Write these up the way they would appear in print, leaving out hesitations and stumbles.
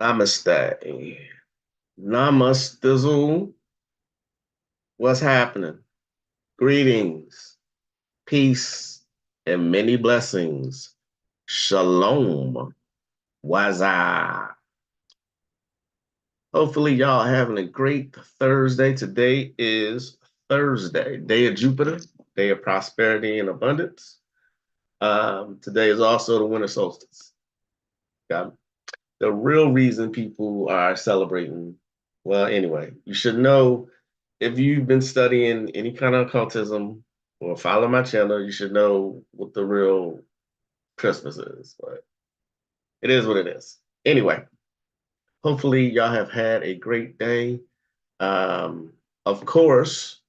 Namaste. Namastizzle. What's happening? Greetings, peace, and many blessings. Shalom. Waza. Hopefully, y'all having a great Thursday. Today is Thursday, day of Jupiter, day of prosperity and abundance. Today is also the winter solstice. Got the real reason people are celebrating. Well, anyway, you should know if you've been studying any kind of occultism or follow my channel, you should know what the real Christmas is. But it is what it is. Anyway, hopefully y'all have had a great day. Of course,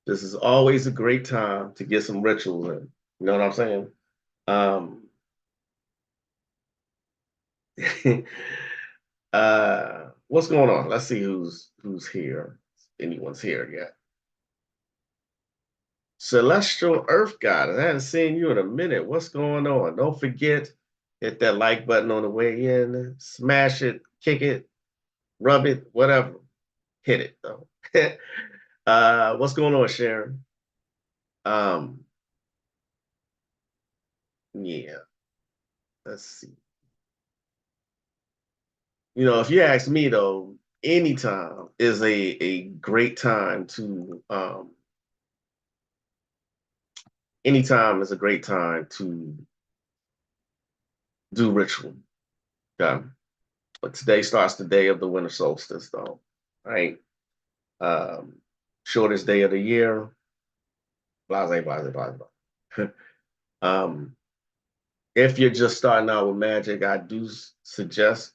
this is always a great time to get some rituals in. You know what I'm saying? Um, what's going on? Let's see who's here. If anyone's here yet. Celestial Earth Goddess. I haven't seen you in a minute. What's going on? Don't forget, hit that like button on the way in. Smash it, kick it, rub it, whatever. Hit it though. What's going on, Sharon? Um, yeah, let's see. If you ask me though, anytime is a great time to anytime is a great time to do ritual. Okay. But today starts the day of the winter solstice, though. Right? Um, Shortest day of the year. Blase, blase, blase, blase. um, if you're just starting out with magic, I do suggest.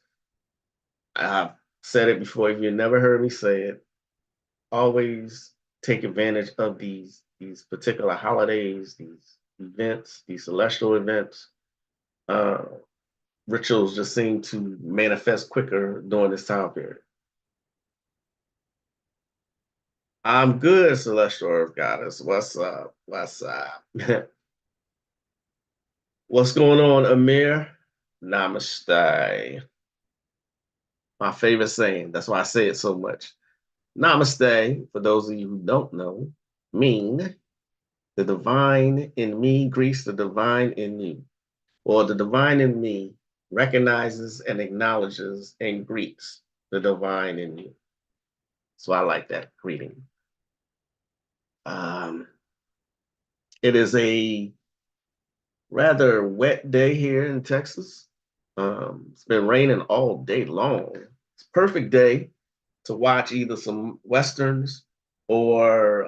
I've said it before. If you never heard me say it, always take advantage of these particular holidays, these events, these celestial events. Uh, Rituals just seem to manifest quicker during this time period. I'm good, Celestial Earth Goddess. What's up? What's up? What's going on, Amir? Namaste. My favorite saying. That's why I say it so much. Namaste, for those of you who don't know, mean the divine in me greets the divine in you, or the divine in me recognizes and acknowledges and greets the divine in you. So I like that greeting. Um, it is a rather wet day here in Texas. It's been raining all day long. It's a perfect day to watch either some westerns or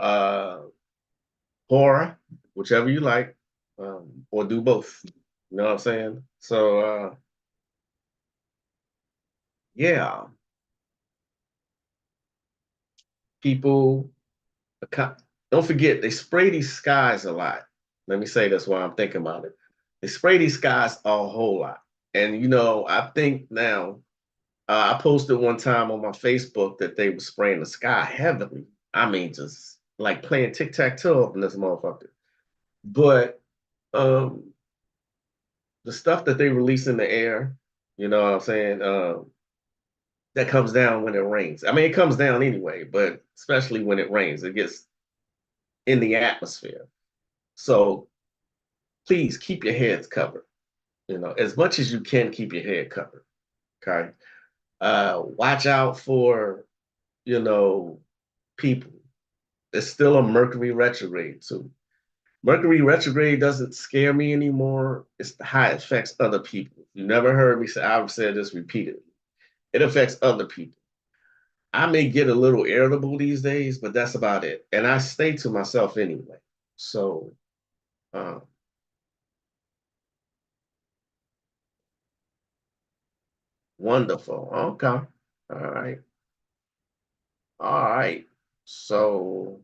horror, whichever you like, or do both. You know what I'm saying? So yeah, people don't forget they spray these skies a lot. Let me say this while I'm thinking about it. They spray these skies a whole lot, and I think now. I posted one time on my Facebook that they were spraying the sky heavily. I mean, just like playing tic tac toe up in this motherfucker. But um, the stuff that they release in the air, you know what I'm saying? That comes down when it rains. I mean, it comes down anyway, but especially when it rains, it gets in the atmosphere. So please keep your heads covered. As much as you can, keep your head covered. Okay. Watch out for you know people. It's still a Mercury retrograde too. Mercury retrograde doesn't scare me anymore. It's how it affects other people. You never heard me say, I've said this repeatedly. It affects other people. I may get a little irritable these days, but that's about it. And I stay to myself anyway. So, uh, wonderful. Okay. All right. All right. So,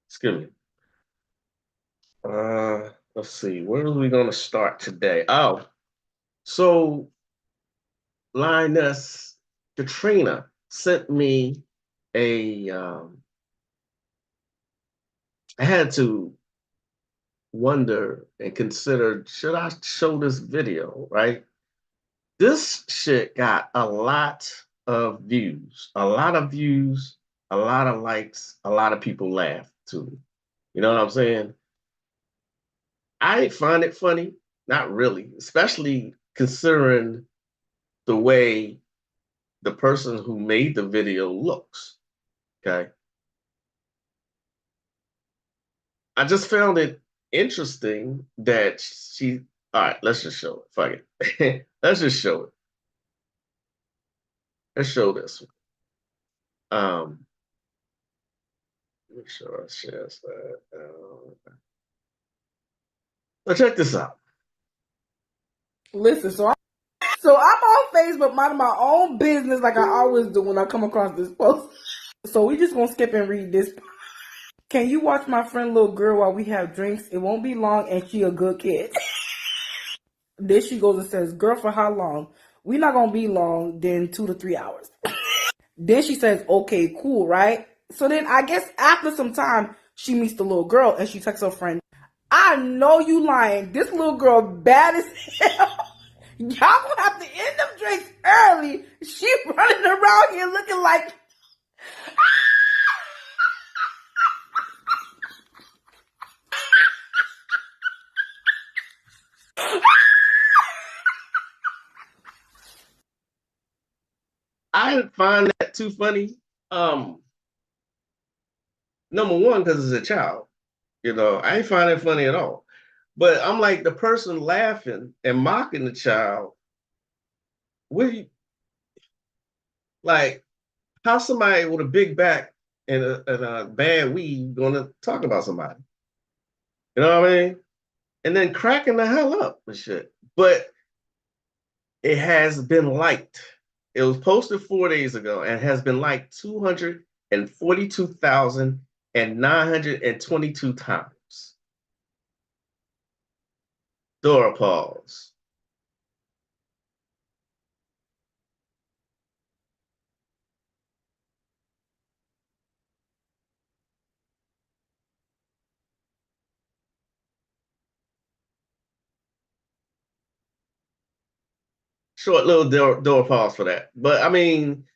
excuse me. Let's see. Where are we going to start today? Oh, so Linus Katrina sent me a I had to wonder and consider, should I show this video, right? This shit got a lot of views, a lot of likes, a lot of people laugh too. You know what I'm saying? I find it funny, not really, especially considering the way the person who made the video looks. Okay. I just found it interesting that all right, let's just show it. Fuck it. Let's just show it. Let's show this one. Make sure I share that. Now check this out. Listen, so I'm on Facebook minding my own business like I always do when I come across this post. So we just gonna skip and read this. Can you watch my friend little girl while we have drinks? It won't be long and she a good kid. Then she goes and says, girl, for how long? We not gonna be long, then 2 to 3 hours. Then she says, okay, cool, right? So then I guess after some time, she meets the little girl and she texts her friend, I know you lying. This little girl bad as hell. Y'all gonna have to end them drinks early. She running around here looking like I find that too funny. Um, Number one, because it's a child. I ain't find it funny at all. But I'm like the person laughing and mocking the child. What you, like? How somebody with a big back and a bad weave gonna talk about somebody? You know what I mean? And then cracking the hell up and shit. But it has been liked. It was posted 4 days ago and has been liked 242,922 times. Dora pause. Short little door pause for that. But I mean,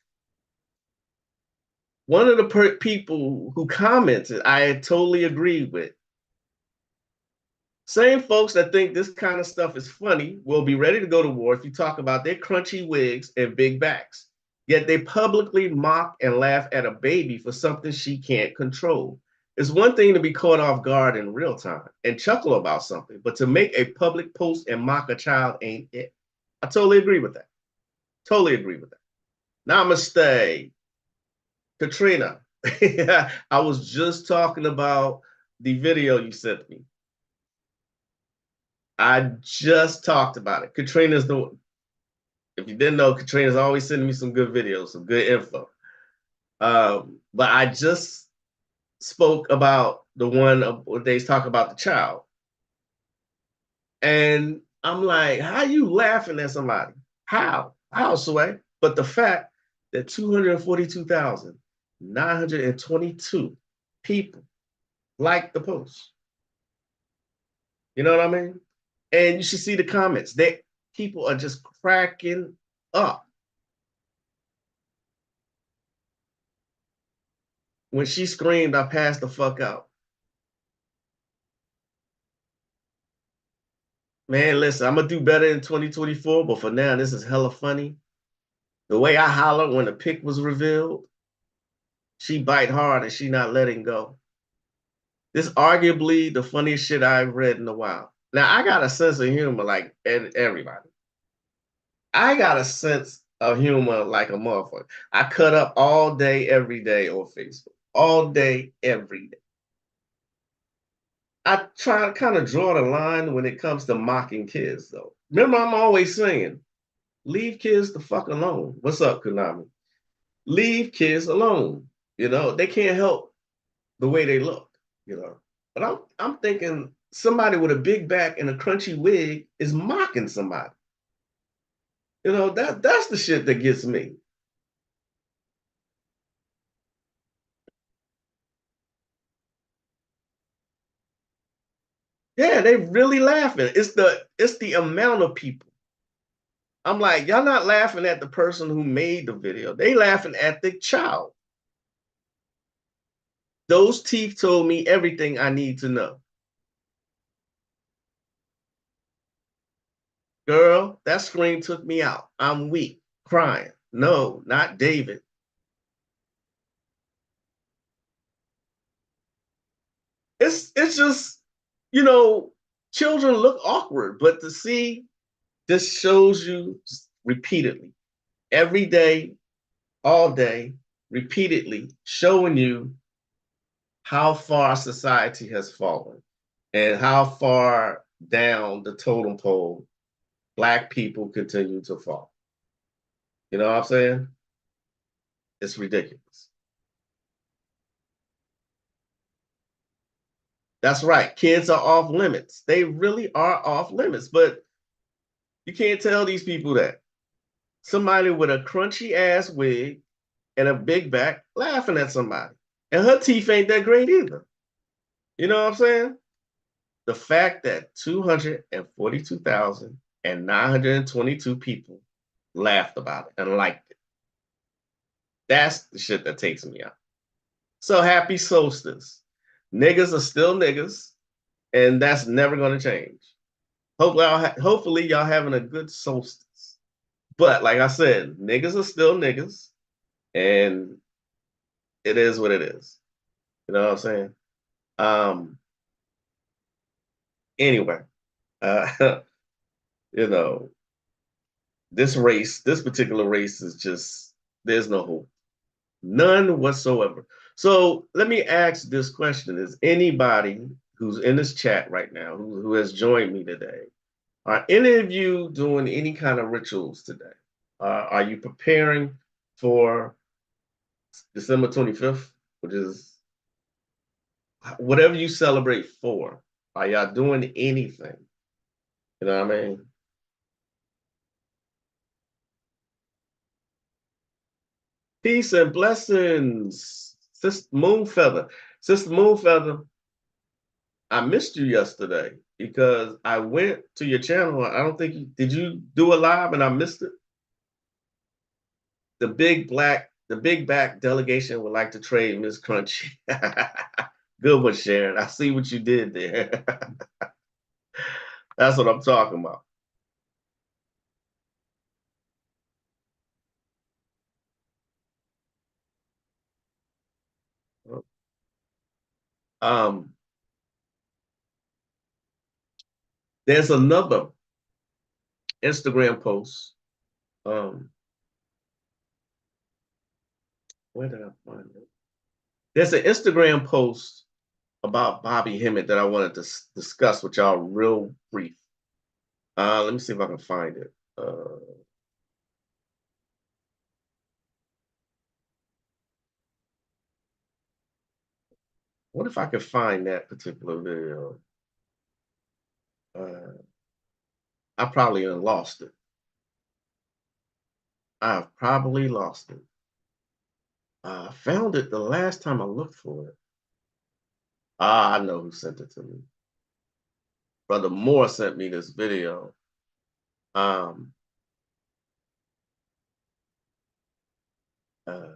one of the people who commented, I totally agreed with. Same folks that think this kind of stuff is funny will be ready to go to war if you talk about their crunchy wigs and big backs. Yet they publicly mock and laugh at a baby for something she can't control. It's one thing to be caught off guard in real time and chuckle about something, but to make a public post and mock a child ain't it. I totally agree with that. Totally agree with that. Namaste, Katrina. I was just talking about the video you sent me. I just talked about it. Katrina's the, if you didn't know, Katrina's always sending me some good videos, some good info. But I just spoke about the one where they talk about the child. And I'm like, how you laughing at somebody? How? How, Sway? But the fact that 242,922 people like the post. You know what I mean? And you should see the comments. People are just cracking up. When she screamed, I passed the fuck out. Man, listen, I'm gonna do better in 2024, but for now, this is hella funny. The way I hollered when the pic was revealed, she bite hard and she not letting go. This arguably the funniest shit I've read in a while. Now I got a sense of humor like everybody. I got a sense of humor like a motherfucker. I cut up all day, every day on Facebook. All day, every day. I try to kind of draw the line when it comes to mocking kids, though. Remember, I'm always saying, leave kids the fuck alone. What's up, Konami? Leave kids alone. They can't help the way they look, you know. But I'm thinking somebody with a big back and a crunchy wig is mocking somebody. That's the shit that gets me. Yeah, they really laughing. It's the amount of people. I'm like, y'all not laughing at the person who made the video. They laughing at the child. Those teeth told me everything I need to know. Girl, that scream took me out. I'm weak, crying. No, not David. It's just, you know, children look awkward, but to see this shows you repeatedly, every day, all day, repeatedly, showing you how far society has fallen and how far down the totem pole Black people continue to fall. You know what I'm saying? It's ridiculous. That's right. Kids are off limits. They really are off limits, but you can't tell these people that. Somebody with a crunchy ass wig and a big back laughing at somebody. And her teeth ain't that great either. You know what I'm saying? The fact that 242,922 people laughed about it and liked it. That's the shit that takes me out. So happy solstice. Niggas are still niggas, and that's never going to change. Hopefully y'all having a good solstice. But like I said, niggas are still niggas, and it is what it is. You know what I'm saying? Um, anyway, uh, you know, this particular race is just, there's no hope. None whatsoever. So let me ask this question. Is anybody who's in this chat right now, who has joined me today, are any of you doing any kind of rituals today? Are you preparing for December 25th, which is whatever you celebrate for? Are y'all doing anything? You know what I mean? Peace and blessings, Sister Moonfeather. Sister Moonfeather, I missed you yesterday because I went to your channel. I don't think did you do a live and I missed it? The big back delegation would like to trade Miss Crunchy. Good one, Sharon. I see what you did there. That's what I'm talking about. Um, there's another Instagram post. Where did I find it? There's an Instagram post about Bobby Hemmett that I wanted to discuss with y'all real brief. Let me see if I can find it. What if I could find that particular video? I probably lost it. I've probably lost it. I found it the last time I looked for it. I know who sent it to me. Brother Moore sent me this video. Um, uh,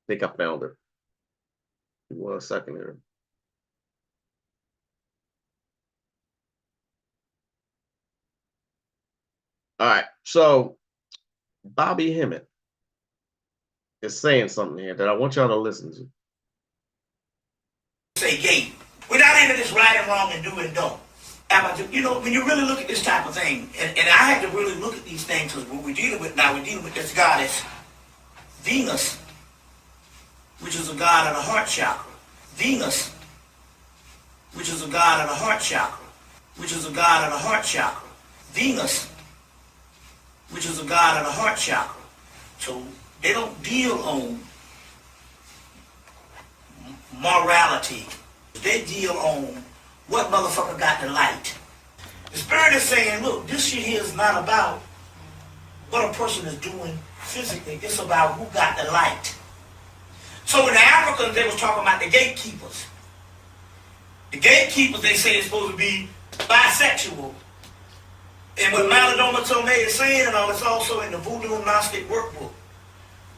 I think I found it. 1 second here. All right, so Bobby Hemmett is saying something here that I want y'all to listen to. Say gay. We're not into this right and wrong and do and don't. You know, when you really look at this type of thing, and I had to really look at these things because what we're dealing with now, we're dealing with this goddess, Venus, which is a god of the heart chakra. Venus, which is a god of the heart chakra. Which is a god of the heart chakra. Venus, which is a god of the heart chakra. So they don't deal on morality. They deal on what motherfucker got the light. The spirit is saying, look, this shit here is not about what a person is doing physically. It's about who got the light. So in the Africans, they was talking about the gatekeepers. The gatekeepers, they say, is supposed to be bisexual. And what Malidoma Tomei is saying, and all, it's also in the Voodoo Gnostic workbook.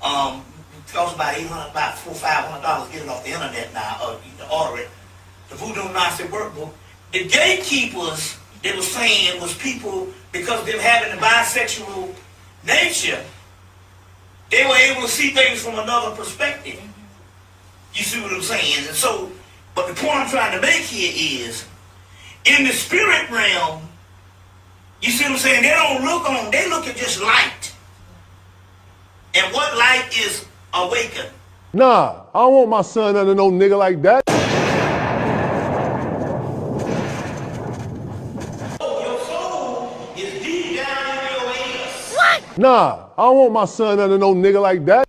It costs about $800, about $400-$500. Get it off the internet now, or you can order it. The Voodoo Gnostic workbook. The gatekeepers, they were saying, was people, because of them having the bisexual nature, they were able to see things from another perspective. You see what I'm saying? And so, but the point I'm trying to make here is, in the spirit realm, you see what I'm saying? They don't look on, they look at just light. And what light is awakened. Nah, I don't want my son under no nigga like that. Your soul is deep down in your anus. What? Nah, I don't want my son under no nigga like that.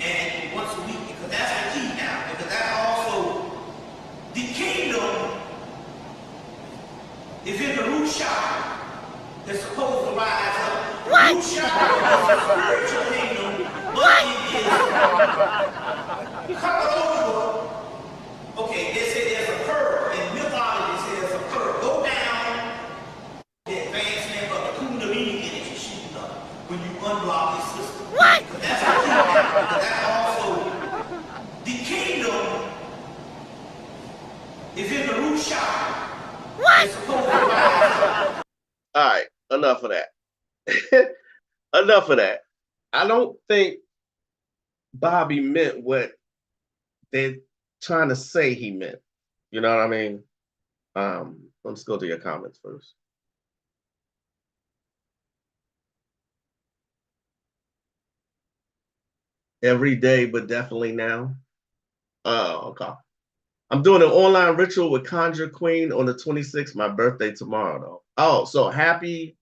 And once a week, because that's the key now, because that's also the kingdom is in the root chakra that's supposed to rise up. What? Root chakra is a spiritual kingdom, but it is covered over. Okay, they say there's a curve. In mythology, they say there's a curve. Go down the advancement of the Kundalini energy shooting up when you unblock this system. What? Because that's the kingdom. But that's also the kingdom is in the root chakra. What? It's supposed to rise up. All right, enough of that. Enough of that. I don't think Bobby meant what they're trying to say he meant. You know what I mean? Let's go to your comments first. Every day, but definitely now. Oh, okay. I'm doing an online ritual with Conjure Queen on the 26th. My birthday tomorrow, though. Oh, so happy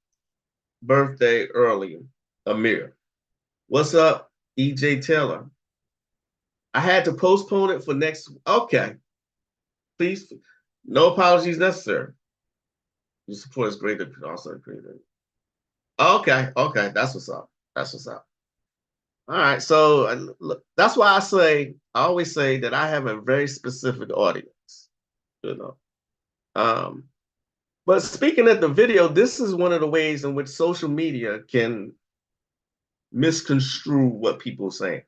birthday early, Amir. What's up, EJ Taylor? I had to postpone it for next. Okay. Please, no apologies necessary. Your support is greater, also greater. Okay, okay, that's what's up. That's what's up. All right, so look, that's why I always say that I have a very specific audience, you know. But speaking of the video, this is one of the ways in which social media can misconstrue what people are saying.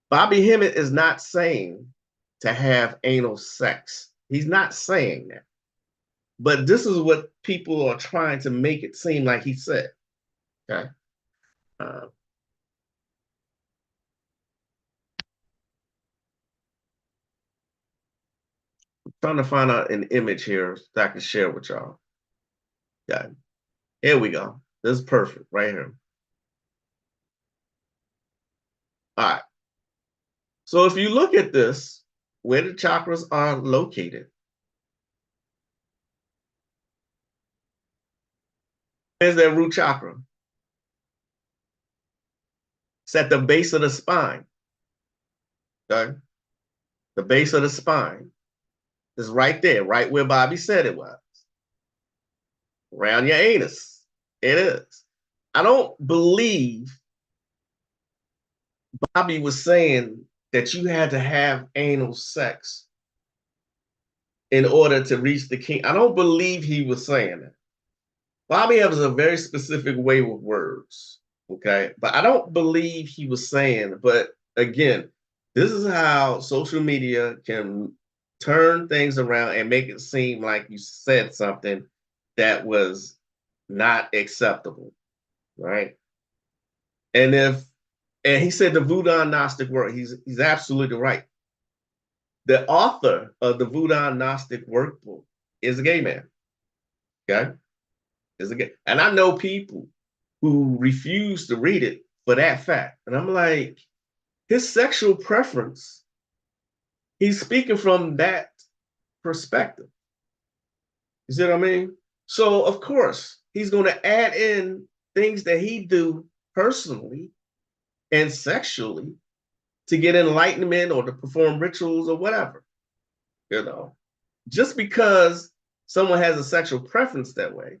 Bobby Hemmett is not saying to have anal sex. He's not saying that. But this is what people are trying to make it seem like he said. Okay. Trying to find out an image here that I can share with y'all. Yeah, here we go. This is perfect right here. All right. So if you look at this, where the chakras are located, where's that root chakra? It's at the base of the spine. Okay. The base of the spine is right there, right where Bobby said it was. Around your anus. It is. I don't believe Bobby was saying that you had to have anal sex in order to reach the king. I don't believe he was saying that. Bobby has a very specific way with words, okay? But I don't believe he was saying, but again, this is how social media can turn things around and make it seem like you said something that was not acceptable, right? And he said the Voodoo Gnostic work, he's absolutely right. The author of the Voodoo Gnostic workbook is a gay man, okay? Is a gay, and I know people who refuse to read it for that fact. And I'm like, his sexual preference, he's speaking from that perspective. You see what I mean? So of course, he's going to add in things that he do personally and sexually to get enlightenment or to perform rituals or whatever. You know, just because someone has a sexual preference that way,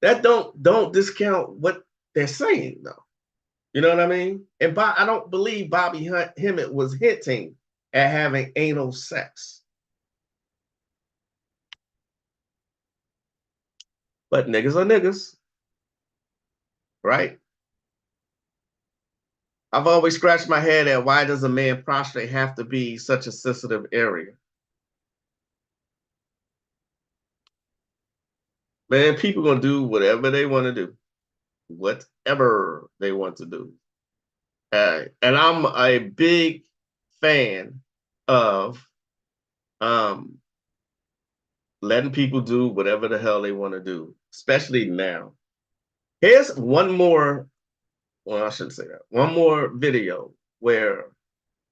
that don't discount what they're saying though. You know what I mean? And I don't believe Bobby Hemmett was hinting at having anal sex. But niggas are niggas, right? I've always scratched my head at why does a man prostrate have to be such a sensitive area? Man, people gonna do whatever they want to do, whatever they want to do. And I'm a big fan of letting people do whatever the hell they want to do, especially now. Here's one more, well, I shouldn't say that. One more video where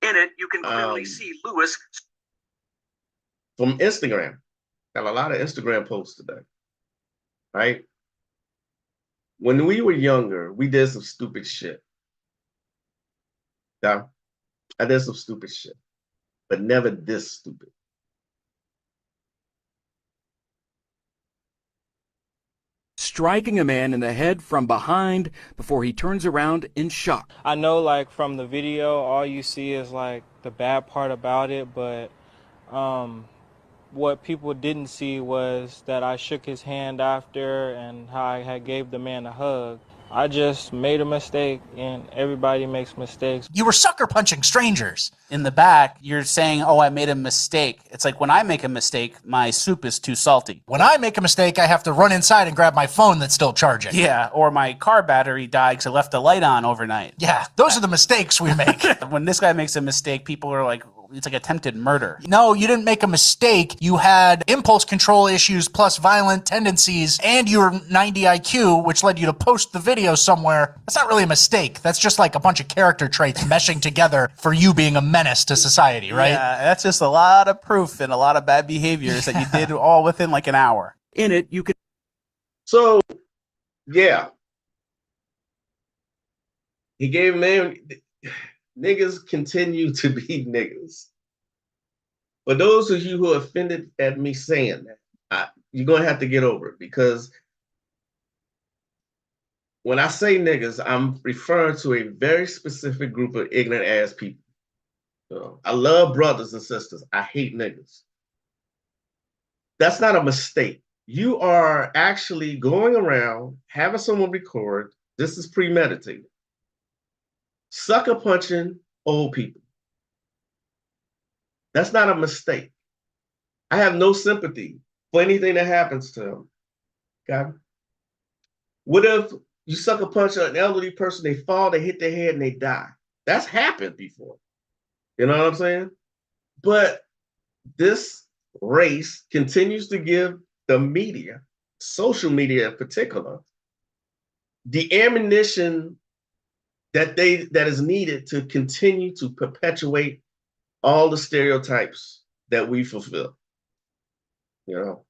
In it, you can clearly see Lewis from Instagram. Got a lot of Instagram posts today, right? When we were younger, we did some stupid shit. Yeah, I did some stupid shit, but never this stupid. Striking a man in the head from behind before he turns around in shock. I know, like, from the video, all you see is like the bad part about it, but what people didn't see was that I shook his hand after and how I had gave the man a hug. I just made a mistake, and everybody makes mistakes. You were sucker punching strangers. In the back, you're saying, oh, I made a mistake. It's like when I make a mistake, my soup is too salty. When I make a mistake, I have to run inside and grab my phone that's still charging. Yeah, or my car battery died because I left the light on overnight. Yeah, those are the mistakes we make. When this guy makes a mistake, people are like, it's like attempted murder. No, you didn't make a mistake. You had impulse control issues plus violent tendencies, and you were 90 IQ, which led you to post the video somewhere. That's not really a mistake. That's just like a bunch of character traits meshing together for you being a menace to society, right? Yeah, that's just a lot of proof and a lot of bad behaviors that you did all within like an hour. In it, you can. So, yeah. He gave man, niggas continue to be niggas. For those of you who are offended at me saying that, you're going to have to get over it, because when I say niggas, I'm referring to a very specific group of ignorant ass people. I love brothers and sisters. I hate niggas. That's not a mistake. You are actually going around having someone record. This is premeditated. Sucker punching old people. That's not a mistake. I have no sympathy for anything that happens to them. Okay? What if you sucker punch an elderly person, they fall, they hit their head, and they die? That's happened before. You know what I'm saying? But this race continues to give the media, social media in particular, the ammunition that is needed to continue to perpetuate all the stereotypes that we fulfill. You know,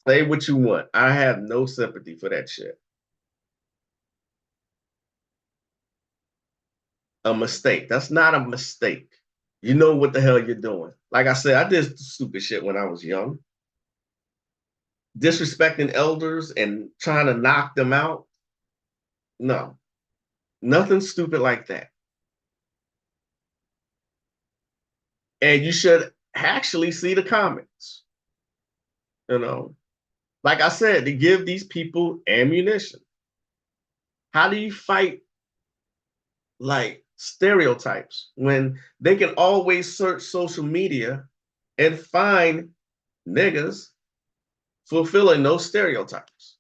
say what you want. I have no sympathy for that shit. A mistake. That's not a mistake. You know what the hell you're doing. Like I said, I did stupid shit when I was young. Disrespecting elders and trying to knock them out. No, nothing stupid like that. And you should actually see the comments. You know, like I said, to give these people ammunition. How do you fight like stereotypes when they can always search social media and find niggas fulfilling those stereotypes?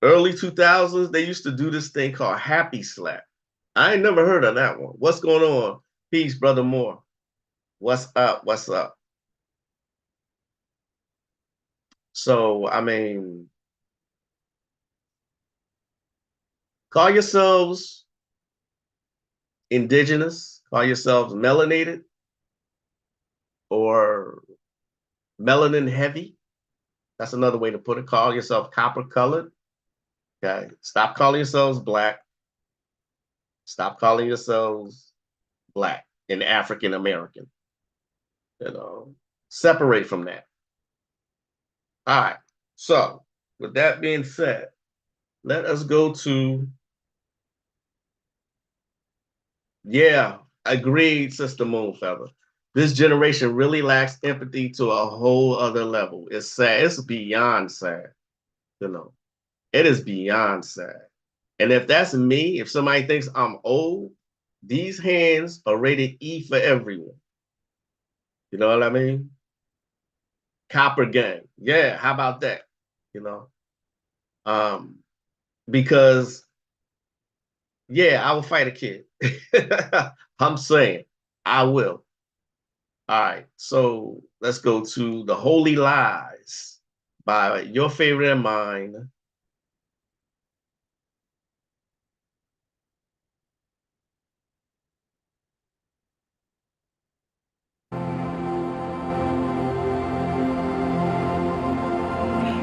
Early 2000s, they used to do this thing called Happy Slap. I ain't never heard of that one. What's going on? Peace, Brother Moore. What's up? What's up? So, I mean, call yourselves indigenous, call yourselves melanated or melanin heavy. That's another way to put it. Call yourself copper colored. Okay, stop calling yourselves black. Stop calling yourselves black and African American. You know, separate from that. All right. So, with that being said, let us go to. Yeah, agreed, Sister Moonfeather. This generation really lacks empathy to a whole other level. It's sad. It's beyond sad. You know, it is beyond sad. And if that's me, if somebody thinks I'm old, these hands are rated E for everyone. You know what I mean? Copper gang. Yeah, how about that? You know? Because yeah, I will fight a kid. I'm saying I will. All right, so let's go to The Holy Lies by your favorite and mine.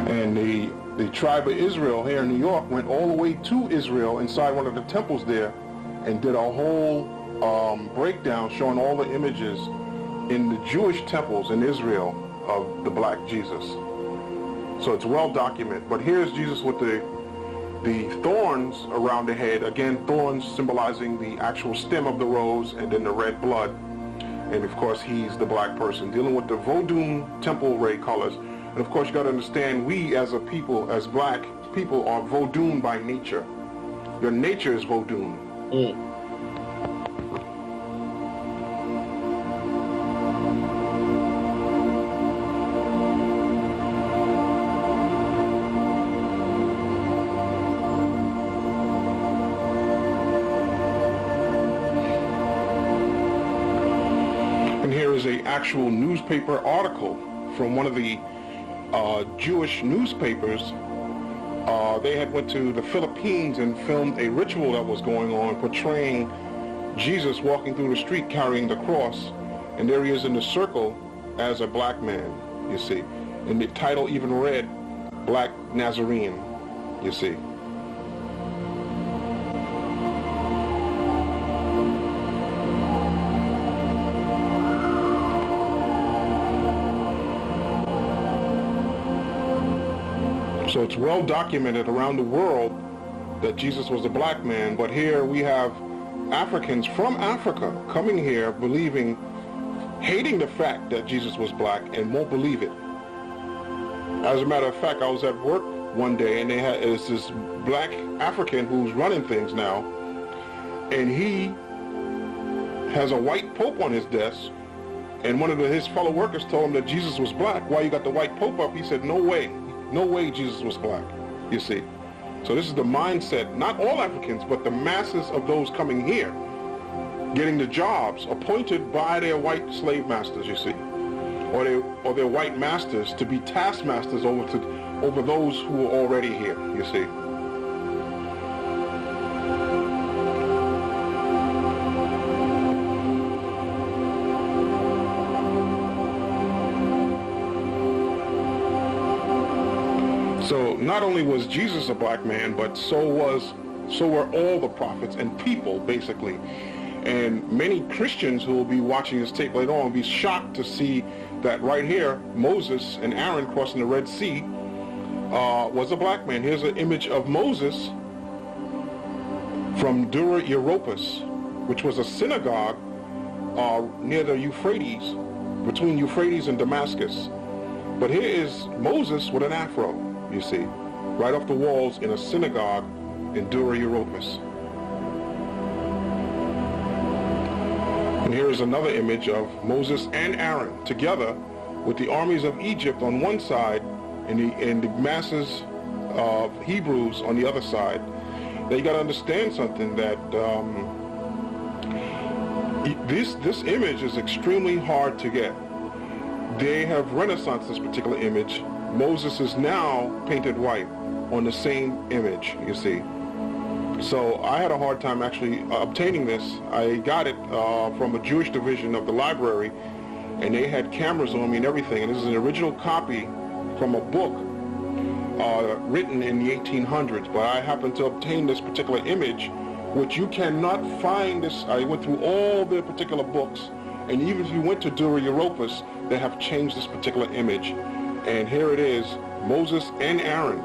And the tribe of Israel here in New York went all the way to Israel inside one of the temples there and did a whole breakdown showing all the images in the Jewish temples in Israel of the black Jesus. So it's well documented. But here's Jesus with the thorns around the head. Again, thorns symbolizing the actual stem of the rose and then the red blood. And of course, he's the black person dealing with the Vodun temple ray colors. And of course, you got to understand, we as a people, as black people, are Vodun by nature. Your nature is Vodun. And here is an actual newspaper article from one of the Jewish newspapers. They had went to the Philippines and filmed a ritual that was going on portraying Jesus walking through the street carrying the cross, and there he is in the circle as a black man, you see. And the title even read, Black Nazarene, you see. So it's well documented around the world that Jesus was a black man, but here we have Africans from Africa coming here believing, hating the fact that Jesus was black and won't believe it. As a matter of fact, I was at work one day and it's this black African who's running things now, and he has a white pope on his desk, and one of his fellow workers told him that Jesus was black. Why you got the white pope up? He said, no way. No way Jesus was black, you see. So this is the mindset, not all Africans, but the masses of those coming here, getting the jobs appointed by their white slave masters, you see, or their white masters to be taskmasters over those who are already here, you see. So not only was Jesus a black man, but so were all the prophets and people, basically. And many Christians who will be watching this tape later on will be shocked to see that right here, Moses and Aaron crossing the Red Sea was a black man. Here's an image of Moses from Dura Europos, which was a synagogue near the Euphrates, between Euphrates and Damascus. But here is Moses with an afro, you see, right off the walls in a synagogue in Dura Europos. And here is another image of Moses and Aaron together with the armies of Egypt on one side and the masses of Hebrews on the other side. Now you got to understand something, that this image is extremely hard to get. They have renaissance this particular image. Moses is now painted white on the same image, you see. So I had a hard time actually obtaining this. I got it from a Jewish division of the library, and they had cameras on me and everything. And this is an original copy from a book written in the 1800s, but I happened to obtain this particular image, which you cannot find this. I went through all the particular books, and even if you went to Dura Europos, they have changed this particular image. And here it is, Moses and Aaron,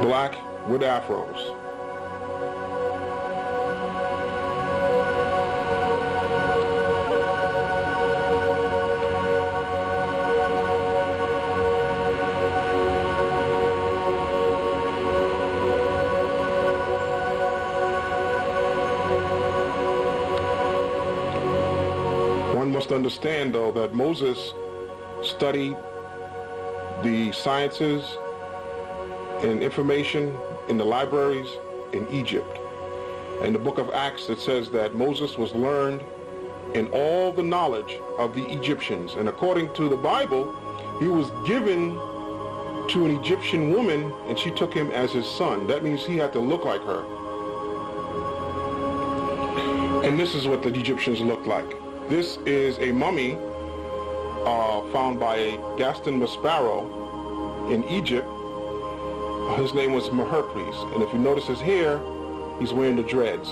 black with afros. One must understand, though, that Moses studied the sciences and information in the libraries in Egypt. In the book of Acts, it says that Moses was learned in all the knowledge of the Egyptians. And according to the Bible, he was given to an Egyptian woman, and she took him as his son. That means he had to look like her. And this is what the Egyptians looked like. This is a mummy found by Gaston Maspero in Egypt. His name was Maherpres, and if you notice his hair, he's wearing the dreads.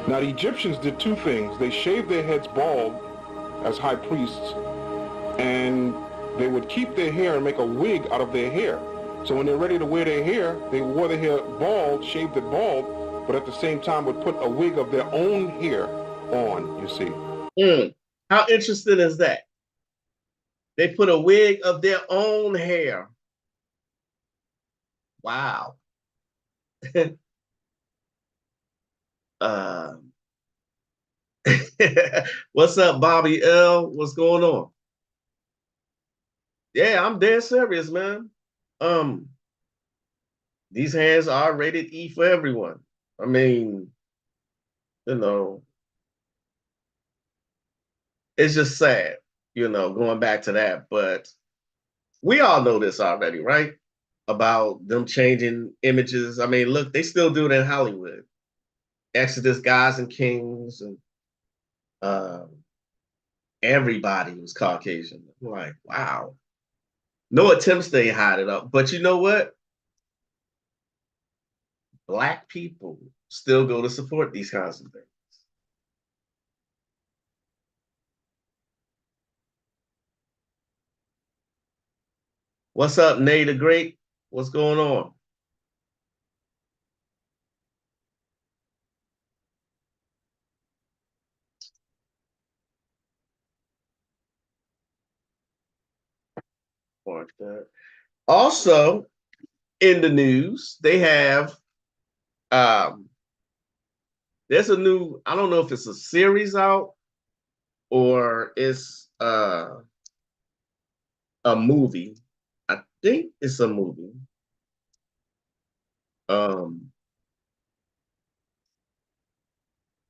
Now the Egyptians did two things. They shaved their heads bald as high priests, and they would keep their hair and make a wig out of their hair. So when they're ready to wear their hair, they wore their hair bald, shaved it bald, but at the same time would put a wig of their own hair on, you see. How interesting is that? They put a wig of their own hair. Wow. What's up, Bobby L? What's going on? Yeah, I'm dead serious, man. These hands are rated E for everyone. I mean, you know, it's just sad, you know, going back to that. But we all know this already, right? About them changing images. I mean, look, they still do it in Hollywood. Exodus, Gods and Kings, and everybody was Caucasian. I'm like, wow. No attempts to hide it up. But you know what? Black people still go to support these kinds of things. What's up, Nay the Great? What's going on? Also, in the news, they have there's a new, I don't know if it's a series out or it's a movie. I think it's a movie.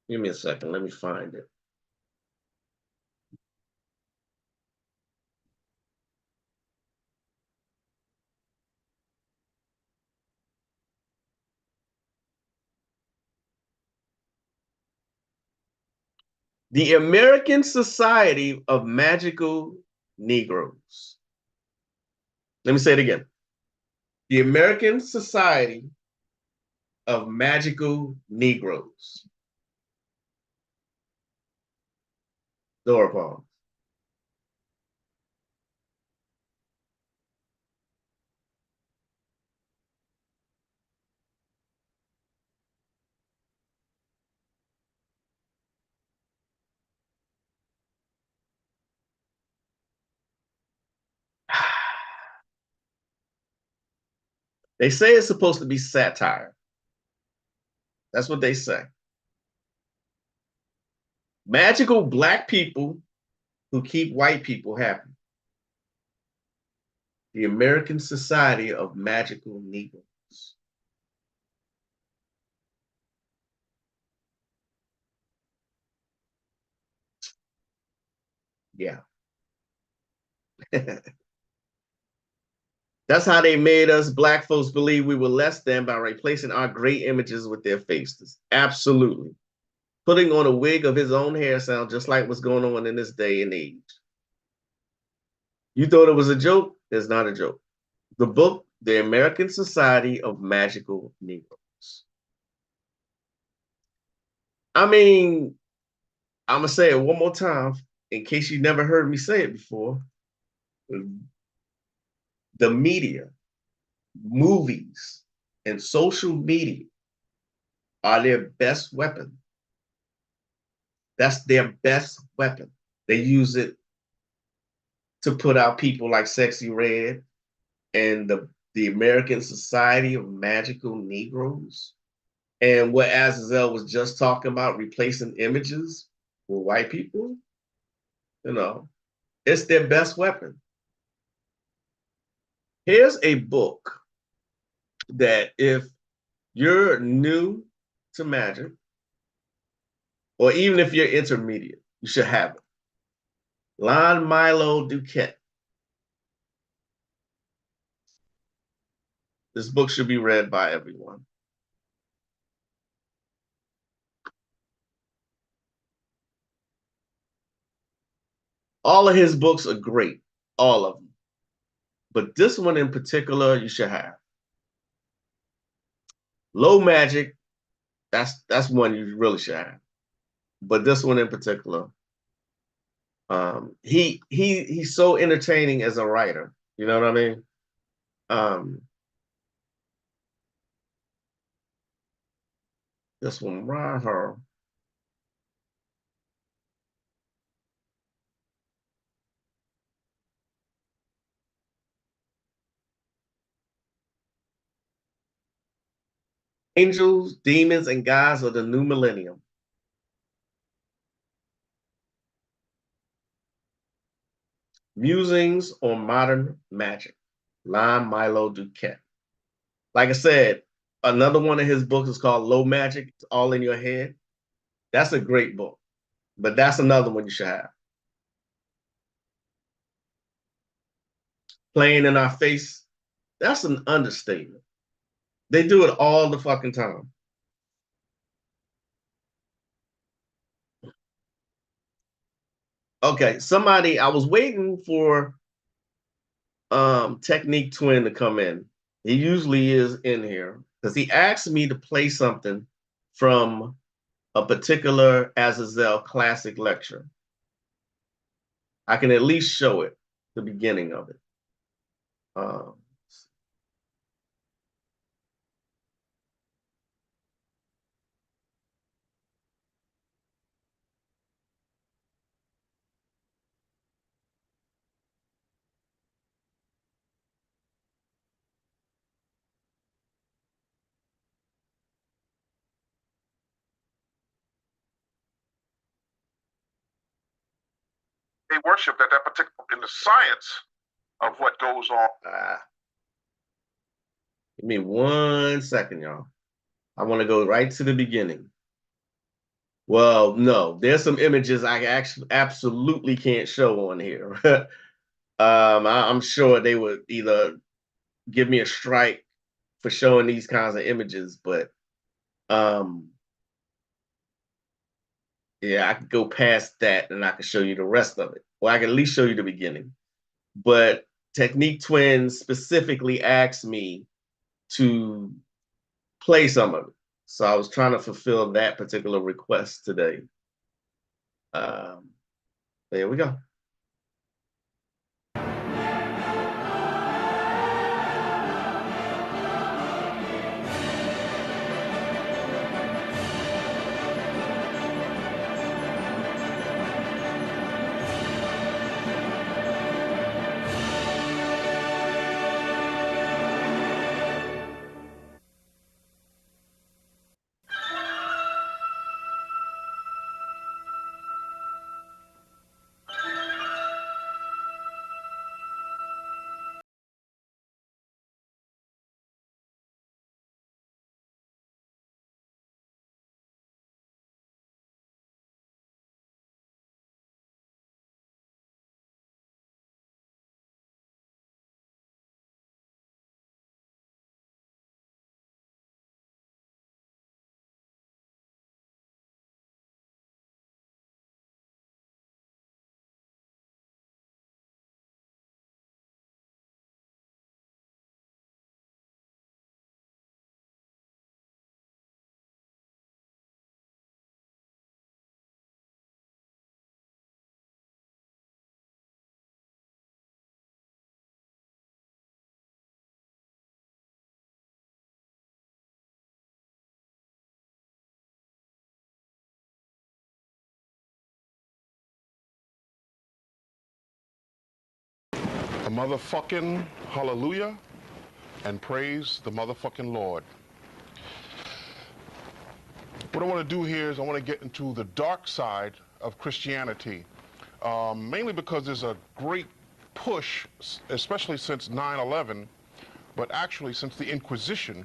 Give me a second, let me find it. The American Society of Magical Negroes. Let me say it again. The American Society of Magical Negroes. Dora Palm. They say it's supposed to be satire. That's what they say. Magical black people who keep white people happy. The American Society of Magical Negroes. Yeah. That's how they made us black folks believe we were less than by replacing our great images with their faces. Absolutely. Putting on a wig of his own hair sounds just like what's going on in this day and age. You thought it was a joke? It's not a joke. The book, The American Society of Magical Negroes. I mean, I'm going to say it one more time in case you never heard me say it before. The media, movies, and social media are their best weapon. That's their best weapon. They use it to put out people like Sexy Red and the American Society of Magical Negroes. And what Azazel was just talking about, replacing images with white people, you know, it's their best weapon. Here's a book that if you're new to magic, or even if you're intermediate, you should have it. Lon Milo Duquette. This book should be read by everyone. All of his books are great, all of them. But this one in particular, you should have. Low Magic, that's one you really should have. But this one in particular, he's so entertaining as a writer. You know what I mean? This one right here. Angels, Demons, and Gods of the New Millennium. Musings on Modern Magic. Lon Milo Duquette. Like I said, another one of his books is called Low Magic. It's all in your head. That's a great book. But that's another one you should have. Playing in Our Face. That's an understatement. They do it all the fucking time. Okay, somebody, I was waiting for Technique Twin to come in. He usually is in here because he asked me to play something from a particular Azazel classic lecture. I can at least show it, the beginning of it. They worship that particular in the science of what goes on. Give me 1 second, y'all. I want to go right to the beginning. Well, no, there's some images I actually absolutely can't show on here. I'm sure they would either give me a strike for showing these kinds of images, but yeah, I could go past that and I could show you the rest of it. Well, I can at least show you the beginning. But Technique Twins specifically asked me to play some of it. So I was trying to fulfill that particular request today. There we go. motherfucking hallelujah and praise the motherfucking Lord. What I want to do here is I want to get into the dark side of Christianity, mainly because there's a great push, especially since 9/11, but actually since the Inquisition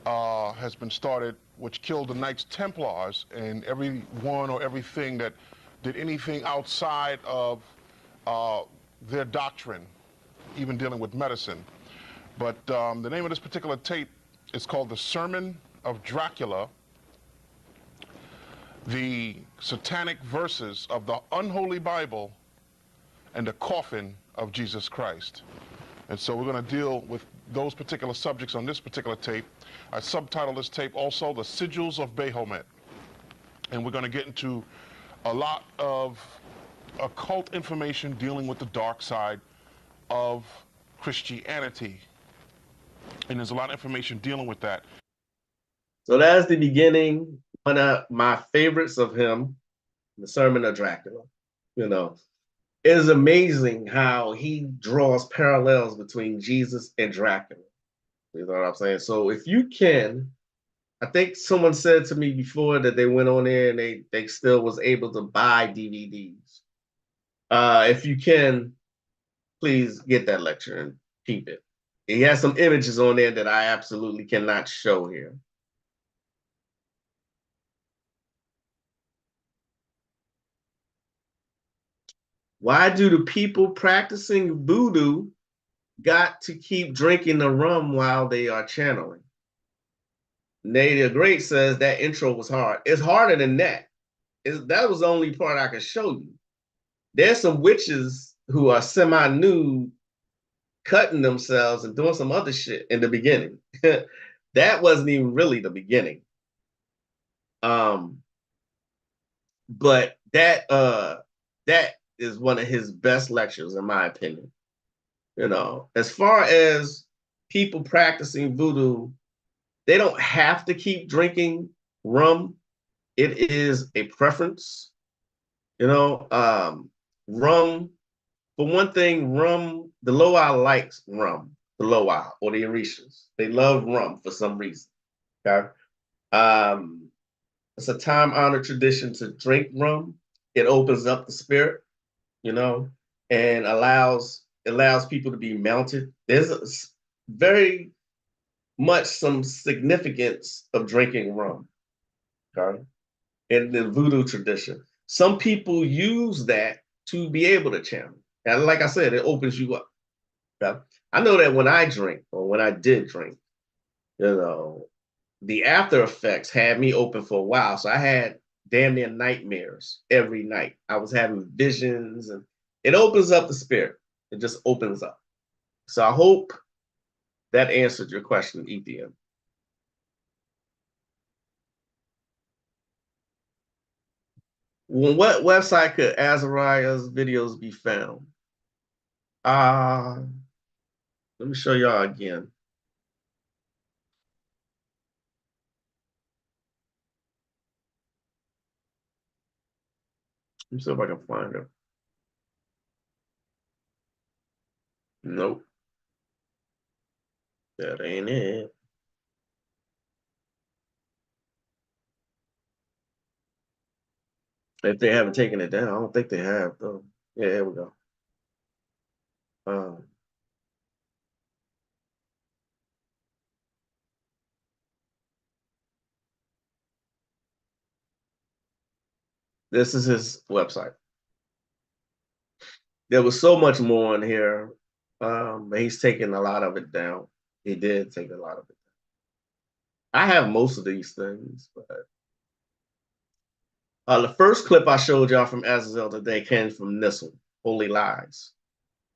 has been started, which killed the Knights Templars and everyone or everything that did anything outside of their doctrine, even dealing with medicine. But the name of this particular tape is called The Sermon of Dracula, the satanic verses of the unholy Bible, and the coffin of Jesus Christ. And so we're going to deal with those particular subjects on this particular tape. I subtitled this tape also The Sigils of Baphomet. And we're going to get into a lot of occult information dealing with the dark side of Christianity. And there's a lot of information dealing with that. So that's the beginning. One of my favorites of him, The Sermon of Dracula. You know, it is amazing how he draws parallels between Jesus and Dracula. You know what I'm saying? So if you can, I think someone said to me before that they went on there and they still was able to buy DVDs. If you can, please get that lecture and keep it. He has some images on there that I absolutely cannot show here. Why do the people practicing voodoo got to keep drinking the rum while they are channeling? Nadia Great says that intro was hard. It's harder than that. That was the only part I could show you. There's some witches who are semi-nude cutting themselves and doing some other shit in the beginning. That wasn't even really the beginning. But that is one of his best lectures, in my opinion. You know, as far as people practicing voodoo, they don't have to keep drinking rum. It is a preference. You know, rum, for one thing, rum, the Loa likes rum, the Loa or the Orishas. They love rum for some reason. Okay. It's a time-honored tradition to drink rum. It opens up the spirit, you know, and allows people to be mounted. There's very much some significance of drinking rum, okay, in the voodoo tradition. Some people use that to be able to channel. And like I said, it opens you up. Okay? I know that when I drink, or when I did drink, you know, the after effects had me open for a while. So I had damn near nightmares every night. I was having visions, and it opens up the spirit. It just opens up. So I hope that answered your question, ETM. What website could Azariah's videos be found? Let me show y'all again. Let me see if I can find it. Nope. That ain't it. If they haven't taken it down, I don't think they have, though. Yeah, here we go. This is his website. There was so much more in here, but he's taken a lot of it down. He did take a lot of it down. I have most of these things, but the first clip I showed y'all from Azazel today came from this one, Holy Lies.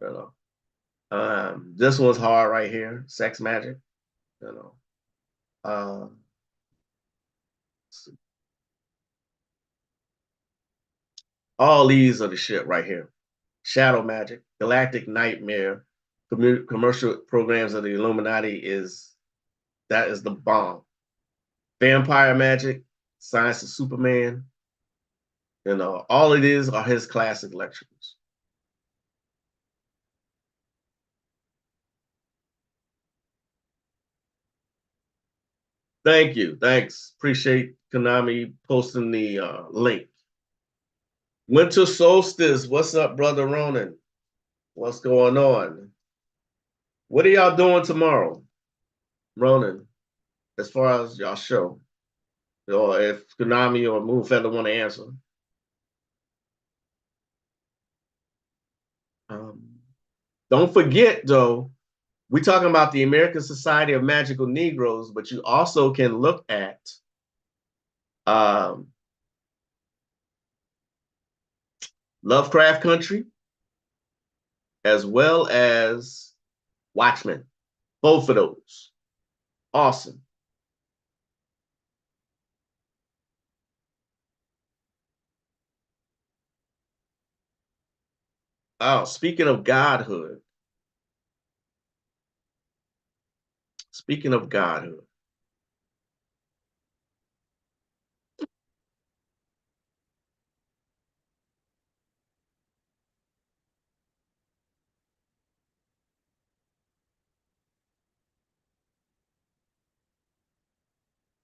You know, this one's hard right here, Sex Magic. You know, all these are the shit right here. Shadow Magic, Galactic Nightmare, commercial programs of the Illuminati is the bomb. Vampire Magic, Science of Superman. You know, all it is are his classic lectures. Thank you. Thanks. Appreciate Konami posting the link. Winter Solstice. What's up, brother Ronan? What's going on? What are y'all doing tomorrow, Ronan, as far as y'all show? Or if Konami or Moonfeather want to answer. Don't forget, though, we're talking about the American Society of Magical Negroes, but you also can look at Lovecraft Country as well as Watchmen. Both of those. Awesome. Oh, speaking of godhood. Speaking of godhood.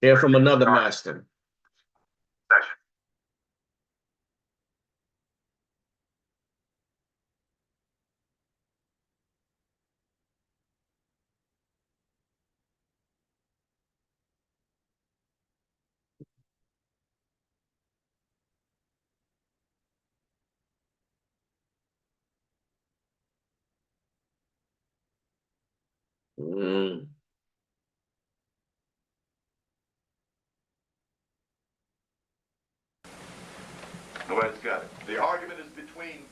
Hear from another master. Mm. Nobody's got it. The argument is between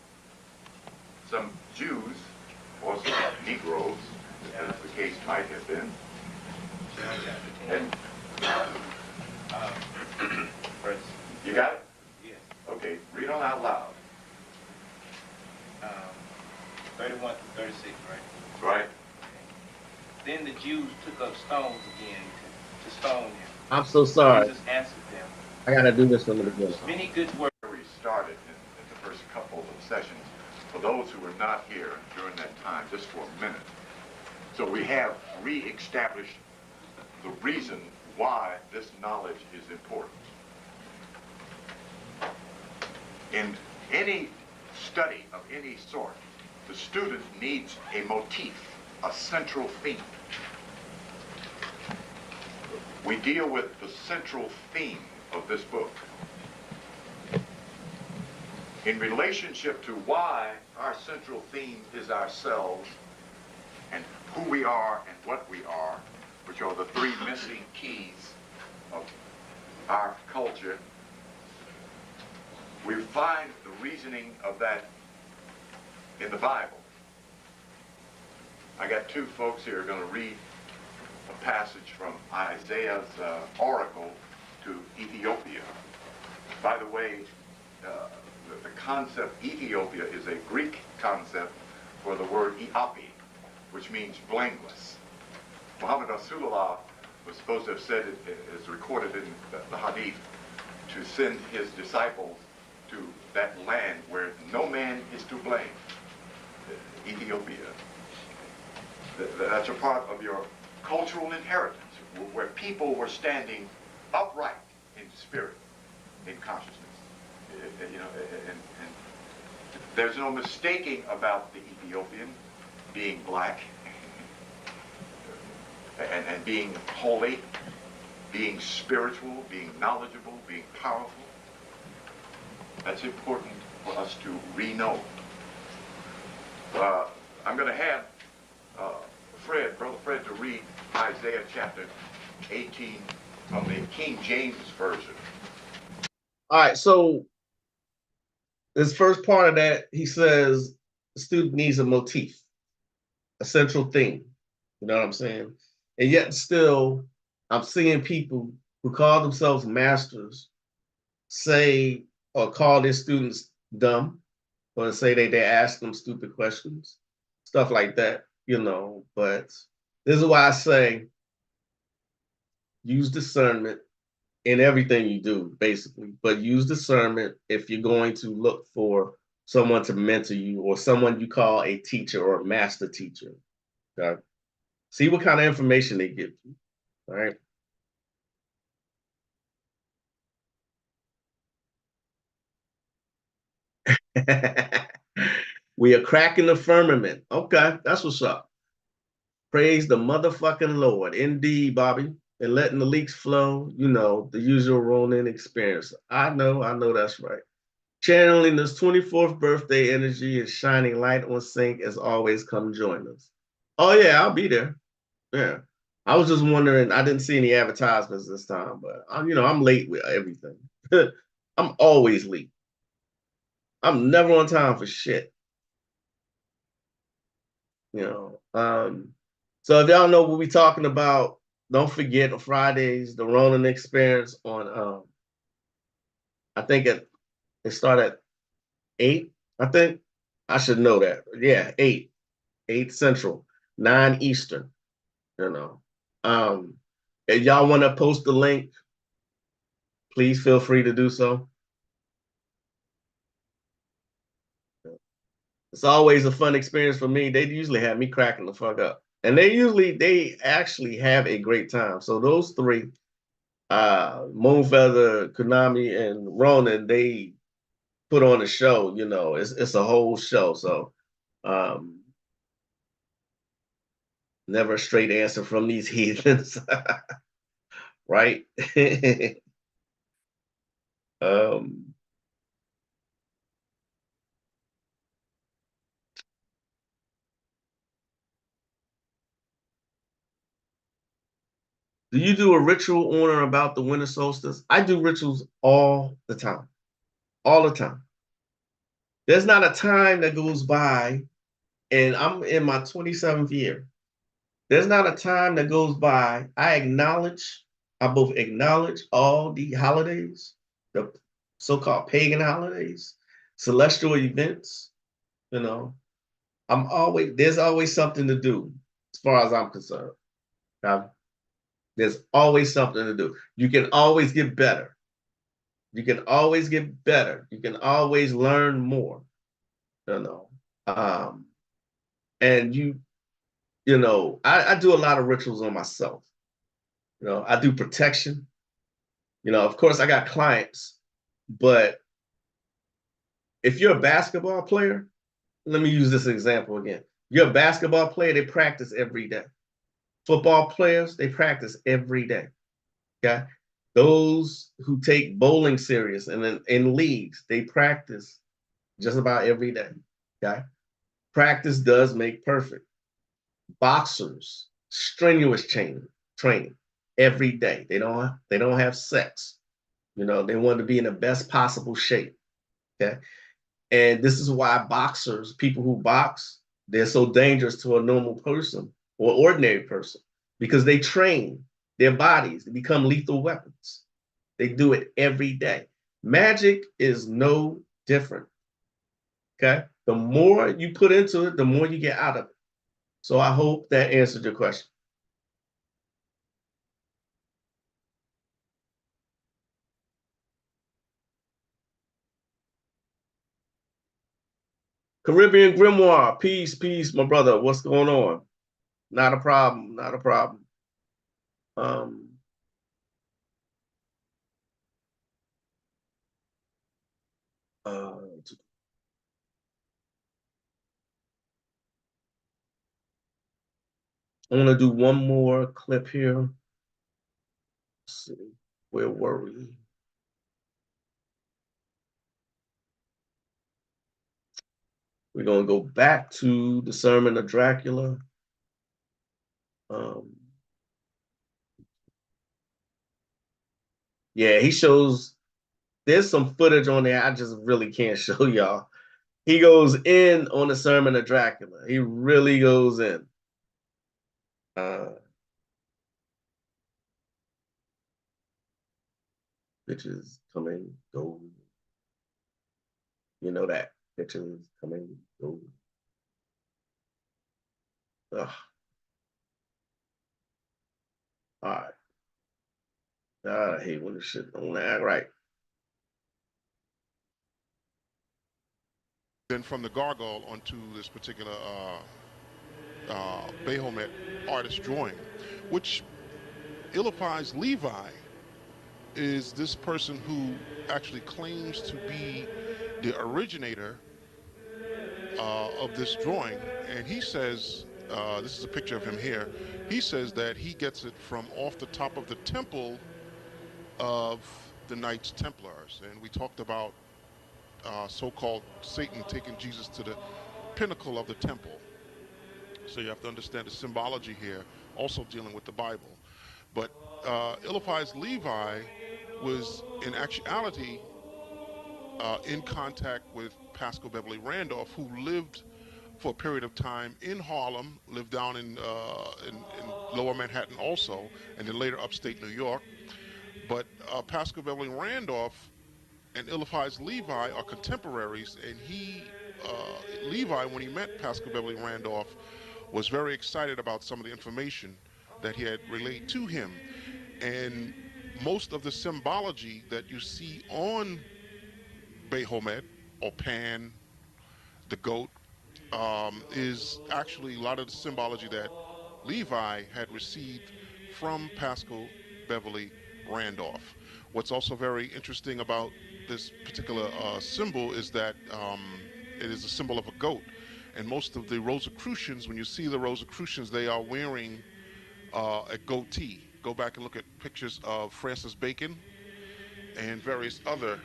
some Jews or some Negroes, as the case might have been. And you got it? Yes. Okay, read on out loud. 31 to 36, right? Right. Then the Jews took up stones again to stone him. I'm so sorry. Jesus answered them. I gotta do this from the beginning. Many good works. We started in the first couple of sessions. For those who were not here during that time, just for a minute. So we have re-established the reason why this knowledge is important. In any study of any sort, the student needs a motif, a central theme. We deal with the central theme of this book in relationship to why our central theme is ourselves and who we are and what we are, which are the three missing keys of our culture. We find the reasoning of that in the Bible. I got two folks here who are going to read a passage from Isaiah's oracle to Ethiopia. By the way, the concept Ethiopia is a Greek concept for the word Iopi, which means blameless. Muhammad Rasulullah was supposed to have said, it is recorded in the Hadith, to send his disciples to that land where no man is to blame, Ethiopia. That's a part of your cultural inheritance, where people were standing upright in spirit, in consciousness. You know, and there's no mistaking about the Ethiopian being black and being holy, being spiritual, being knowledgeable, being powerful. That's important for us to re-know. I'm going to have Brother Fred, to read Isaiah chapter 18 from the King James Version. All right, so this first part of that, he says the student needs a motif, a central theme. You know what I'm saying? And yet still, I'm seeing people who call themselves masters say or call their students dumb, or say they ask them stupid questions, stuff like that, you know. But this is why I say use discernment in everything you do, basically. But use discernment if you're going to look for someone to mentor you or someone you call a teacher or a master teacher. Okay? See what kind of information they give you. All right. We are cracking the firmament. Okay, that's what's up. Praise the motherfucking Lord. Indeed, Bobby. And letting the leaks flow, you know, the usual Ronin experience. I know that's right. Channeling this 24th birthday energy and shining light on sync as always, come join us. Oh yeah, I'll be there. Yeah. I was just wondering, I didn't see any advertisements this time, but I'm late with everything. I'm always late. I'm never on time for shit. You know. So if y'all know what we're talking about, don't forget on Fridays, the Ronin experience on I think it started at 8, I think. I should know that. Yeah, 8. 8 Central, 9 Eastern, you know. If y'all want to post the link, please feel free to do so. It's always a fun experience for me. They usually have me cracking the fuck up. And they actually have a great time. So those three, Moonfeather, Konami, and Ronan, they put on a show, you know. It's a whole show. So never a straight answer from these heathens. Right? um Do you do a ritual on or about the winter solstice? I do rituals all the time. All the time. There's not a time that goes by, and I'm in my 27th year. There's not a time that goes by. I both acknowledge all the holidays, the so-called pagan holidays, celestial events, you know. There's always something to do as far as I'm concerned. Okay? There's always something to do. You can always get better. You can always get better. You can always learn more. You know. And I do a lot of rituals on myself. You know, I do protection. You know, of course I got clients, but if you're a basketball player, let me use this example again. You're a basketball player, they practice every day. Football players, they practice every day. Okay. Those who take bowling serious and in leagues, they practice just about every day. Okay. Practice does make perfect. Boxers, strenuous training every day. They don't have sex. You know, they want to be in the best possible shape. Okay. And this is why boxers, people who box, they're so dangerous to a normal person or ordinary person because they train their bodies to become lethal weapons. They do it every day. Magic is no different. Okay. The more you put into it, the more you get out of it. So I hope that answered your question. Caribbean Grimoire, peace, my brother. What's going on? Not a problem, not a problem. I'm gonna do one more clip here. Let's see, where were we? We're gonna go back to the Sermon of Dracula. Yeah, he shows. There's some footage on there I just really can't show y'all. He goes in on the Sermon of Dracula. He really goes in. Bitches coming, go. You know that. Bitches coming, go. Ugh. All right. I hate when this shit don't act right. Then from the gargoyle onto this particular Baphomet artist drawing, which illifies Levi is this person who actually claims to be the originator of this drawing, and he says, this is a picture of him here, he says that he gets it from off the top of the temple of the Knights Templars. And we talked about so-called Satan taking Jesus to the pinnacle of the temple. So you have to understand the symbology here, also dealing with the Bible. But Eliphaz Levi was in actuality in contact with Pascal Beverly Randolph, who lived for a period of time in Harlem, lived down in Lower Manhattan also, and then later upstate New York. But Pascal Beverly Randolph and Eliphaz Levi are contemporaries, and Levi, when he met Pascal Beverly Randolph, was very excited about some of the information that he had relayed to him. And most of the symbology that you see on Behomet or Pan, the goat, is actually a lot of the symbology that Levi had received from Pascal Beverly Randolph. What's also very interesting about this particular symbol is that it is a symbol of a goat. And most of the Rosicrucians, when you see the Rosicrucians, they are wearing a goatee. Go back and look at pictures of Francis Bacon and various other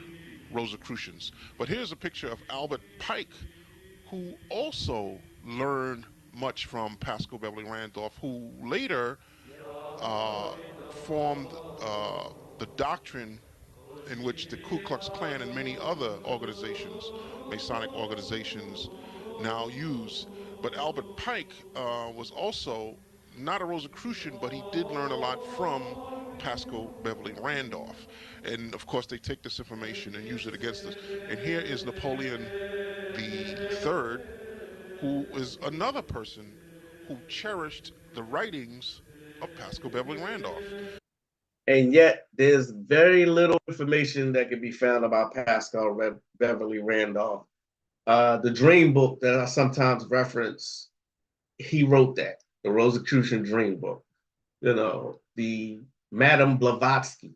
Rosicrucians. But here's a picture of Albert Pike, who also learned much from Pascal Beverly Randolph, who later formed the doctrine in which the Ku Klux Klan and many other organizations, Masonic organizations, now use. But Albert Pike was also not a Rosicrucian, but he did learn a lot from Pascal Beverly Randolph. And of course, they take this information and use it against us. And here is Napoleon the Third, who is another person who cherished the writings of Pascal Beverly Randolph. And yet there's very little information that can be found about Pascal Beverly Randolph. The Dream Book that I sometimes reference, he wrote that, the Rosicrucian Dream Book. You know, the Madame Blavatsky,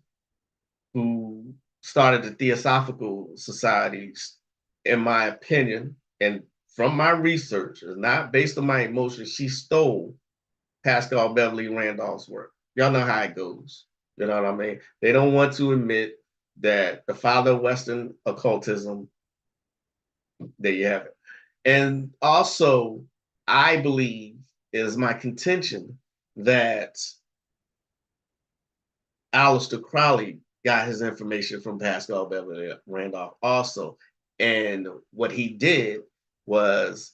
who started the Theosophical Societies, in my opinion, and from my research, is not based on my emotions, she stole Pascal Beverly Randolph's work. Y'all know how it goes. You know what I mean? They don't want to admit that the father of Western occultism, there you have it. And also, I believe, is my contention, that Aleister Crowley got his information from Pascal Beverly Randolph also. And what he did was,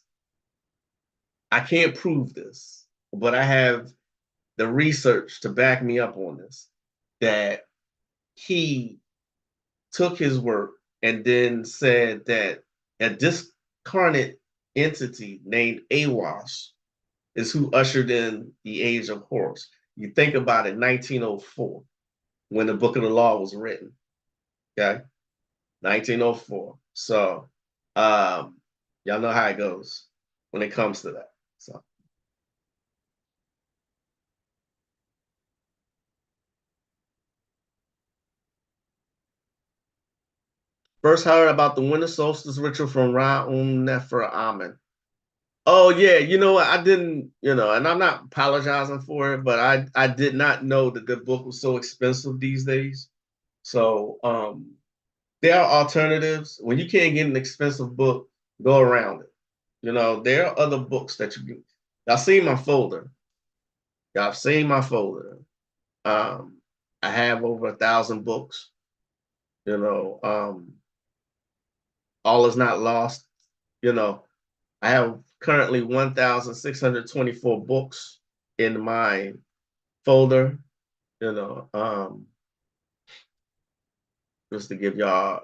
I can't prove this, but I have the research to back me up on this, that he took his work and then said that a discarnate entity named Awash is who ushered in the Age of Horus. You think about it, 1904, when the Book of the Law was written, okay? 1904. So y'all know how it goes when it comes to that. So first heard about the winter solstice ritual from Ra-Um Nefer Amen. Oh yeah, you know what? I didn't, you know, and I'm not apologizing for it, but I did not know that the book was so expensive these days. So there are alternatives. When you can't get an expensive book, go around it. You know, there are other books that you can. Y'all seen my folder. Y'all seen my folder. I have over 1,000 books. You know, all is not lost. You know, I have currently 1,624 books in my folder. You know, just to give y'all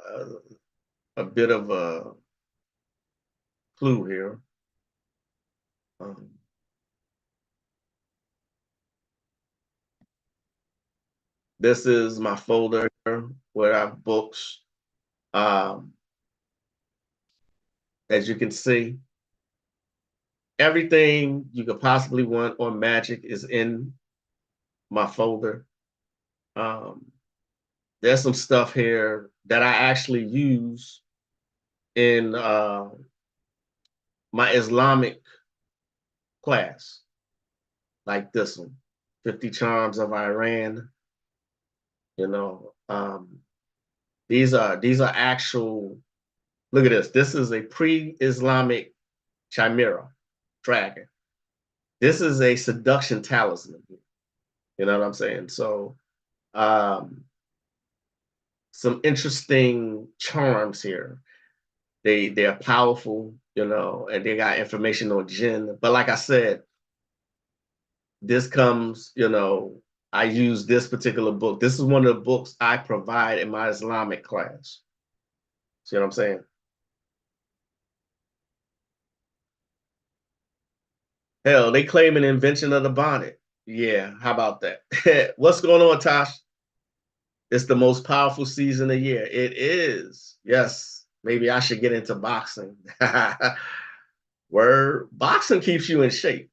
a bit of a clue here. This is my folder where I have books. As you can see, everything you could possibly want on magic is in my folder. There's some stuff here that I actually use in my Islamic class, like this one, 50 Charms of Iran. You know, these are actual. Look at this. This is a pre-Islamic chimera dragon. This is a seduction talisman. You know what I'm saying? So, some interesting charms here. They're powerful, you know, and they got information on jinn. But like I said, this comes, you know, I use this particular book. This is one of the books I provide in my Islamic class. See what I'm saying? Hell, they claim an invention of the bonnet. Yeah, how about that? What's going on, Tosh? It's the most powerful season of the year. It is. Yes. Maybe I should get into boxing. Where boxing keeps you in shape.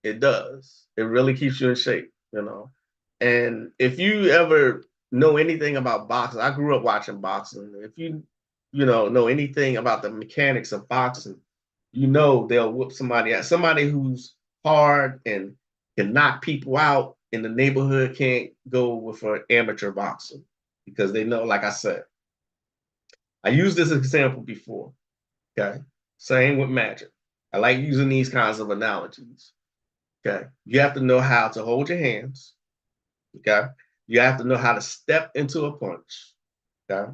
It does. It really keeps you in shape, you know. And if you ever know anything about boxing, I grew up watching boxing. If you know anything about the mechanics of boxing, you know they'll whoop somebody out. Somebody who's hard and can knock people out in the neighborhood can't go with an amateur boxer because they know, like I said, I used this example before. Okay. Same with magic. I like using these kinds of analogies. Okay. You have to know how to hold your hands. Okay. You have to know how to step into a punch. Okay.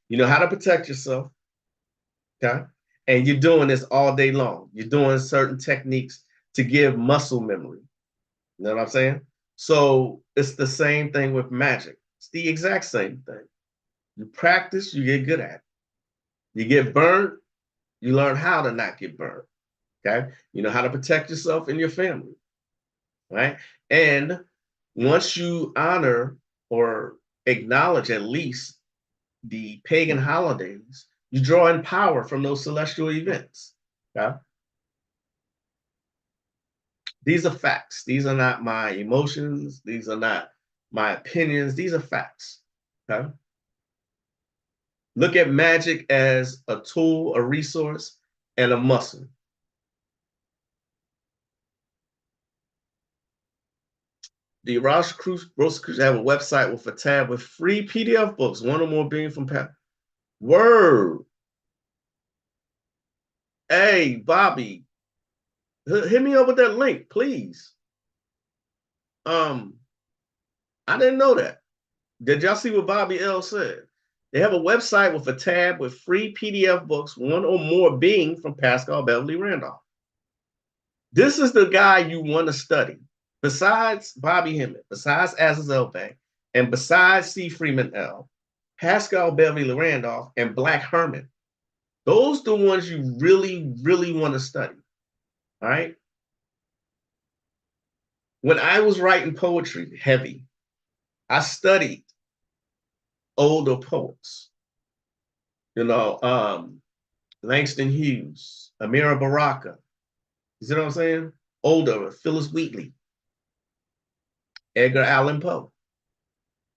You know how to protect yourself. Okay. And you're doing this all day long. You're doing certain techniques to give muscle memory. You know what I'm saying? So it's the same thing with magic. It's the exact same thing. You practice, you get good at it. You get burned, you learn how to not get burned. Okay. You know how to protect yourself and your family. Right. And once you honor or acknowledge at least the pagan holidays, you draw in power from those celestial events. Okay? These are facts. These are not my emotions. These are not my opinions. These are facts. Okay? Look at magic as a tool, a resource, and a muscle. The Rosicrucians have a website with a tab with free PDF books, one or more being from Word. Hey, Bobby, hit me up with that link, please. I didn't know that. Did y'all see what Bobby L said? They have a website with a tab with free PDF books, one or more being from Pascal Beverly Randolph. This is the guy you want to study. Besides Bobby Hemmett, besides Azazel Bank, and besides C. Freeman L., Pascal Beverly Randolph, and Black Herman. Those are the ones you really, really want to study. All right? When I was writing poetry heavy, I studied older poets. You know, Langston Hughes, Amira Baraka. You see what I'm saying? Older, Phyllis Wheatley, Edgar Allan Poe.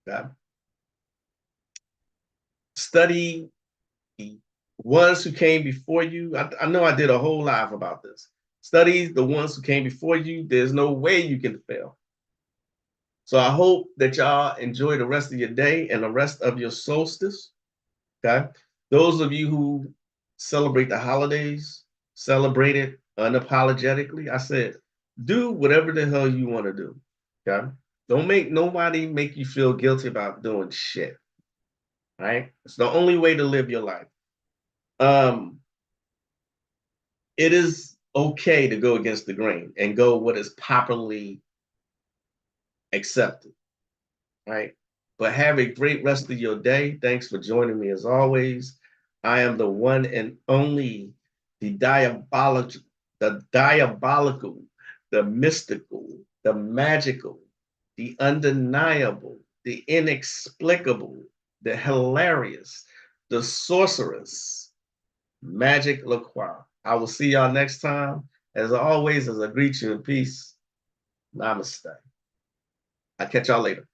Okay? Study the ones who came before you. I know I did a whole live about this. Study the ones who came before you. There's no way you can fail. So I hope that y'all enjoy the rest of your day and the rest of your solstice. Okay? Those of you who celebrate the holidays, celebrate it unapologetically. I said, do whatever the hell you want to do. Okay? Don't make nobody make you feel guilty about doing shit. Right? It's the only way to live your life. It is okay to go against the grain and go what is popularly accepted. Right? But have a great rest of your day. Thanks for joining me as always. I am the one and only, the diabolical, the mystical, the magical, the undeniable, the inexplicable, the hilarious, the sorceress, Magick La Croix. I will see y'all next time. As always, as I greet you in peace, namaste. I'll catch y'all later.